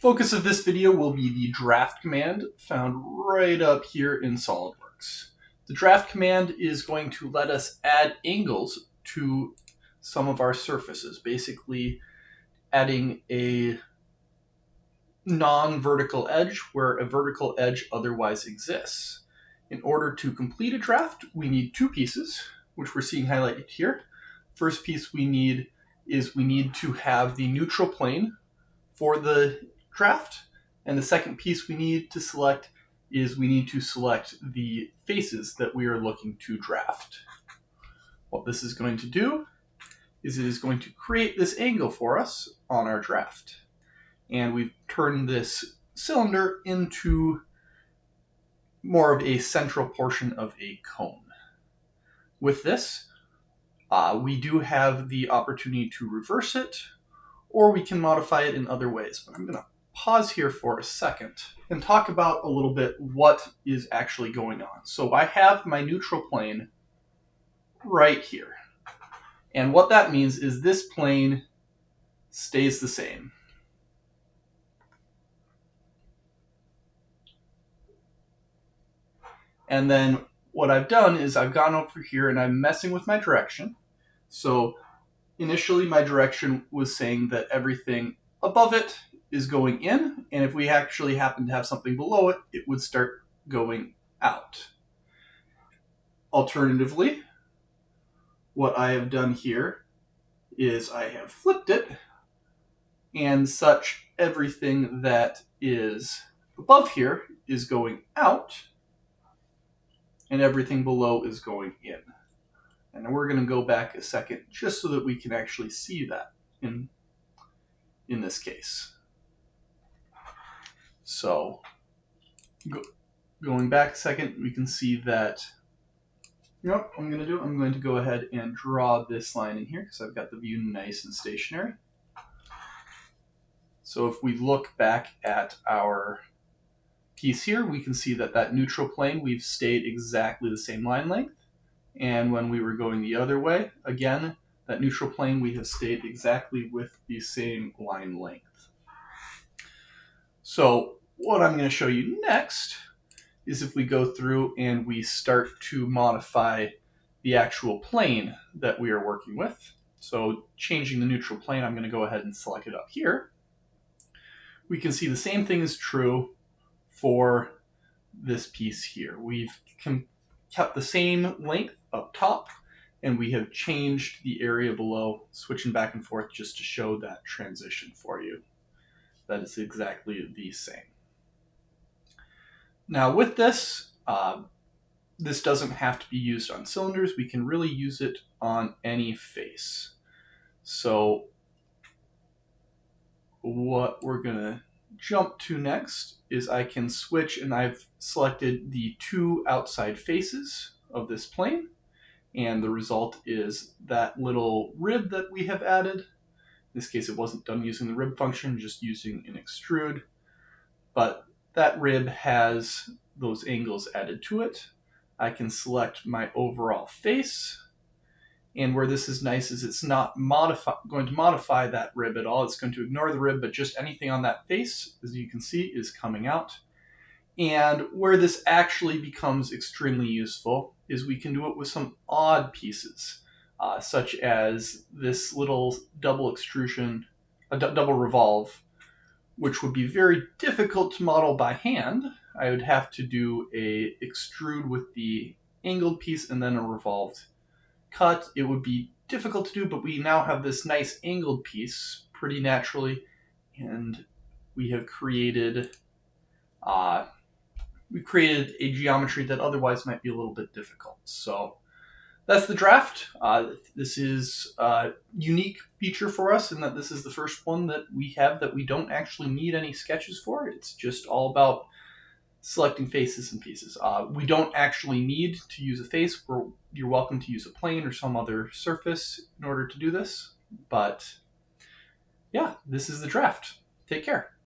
Focus of this video will be the draft command found right up here in SolidWorks. The draft command is going to let us add angles to some of our surfaces, basically adding a non-vertical edge where a vertical edge otherwise exists. In order to complete a draft, we need two pieces, which we're seeing highlighted here. First piece we need to have the neutral plane for the draft, and the second piece we need to select is we need to select the faces that we are looking to draft. What this is going to do is it is going to create this angle for us on our draft. And we've turned this cylinder into more of a central portion of a cone. With this, we do have the opportunity to reverse it, or we can modify it in other ways. But I'm going to pause here for a second and talk about a little bit what is actually going on. So I have my neutral plane right here. And what that means is this plane stays the same. And then what I've done is I've gone over here and I'm messing with my direction. So initially my direction was saying that everything above it is going in, and if we actually happen to have something below it, it would start going out. Alternatively, what I have done here is I have flipped it, and such everything that is above here is going out, and everything below is going in. And we're going to go back a second just so that we can actually see that in this case. So going back a second, we can see that, you know what I'm going to do? I'm going to go ahead and draw this line in here because I've got the view nice and stationary. So if we look back at our piece here, we can see that that neutral plane, we've stayed exactly the same line length. And when we were going the other way, again, that neutral plane, we have stayed exactly with the same line length. So what I'm going to show you next is if we go through and we start to modify the actual plane that we are working with. So changing the neutral plane, I'm going to go ahead and select it up here. We can see the same thing is true for this piece here. We've kept the same length up top, and we have changed the area below, switching back and forth just to show that transition for you. That is exactly the same. Now with this, this doesn't have to be used on cylinders. We can really use it on any face. So what we're going to jump to next is I can switch, and I've selected the two outside faces of this plane, and the result is that little rib that we have added. In this case, it wasn't done using the rib function, just using an extrude, but that rib has those angles added to it. I can select my overall face, and where this is nice is it's not going to modify that rib at all. It's going to ignore the rib, but just anything on that face, as you can see, is coming out. And where this actually becomes extremely useful is we can do it with some odd pieces, such as this little double extrusion, a double revolve, which would be very difficult to model by hand. I would have to do a extrude with the angled piece and then a revolved cut. It would be difficult to do, but we now have this nice angled piece pretty naturally, and we have created a geometry that otherwise might be a little bit difficult. So that's the draft. This is a unique feature for us in that this is the first one that we have that we don't actually need any sketches for. It's just all about selecting faces and pieces. We don't actually need to use a face. You're welcome to use a plane or some other surface in order to do this. But yeah, this is the draft. Take care.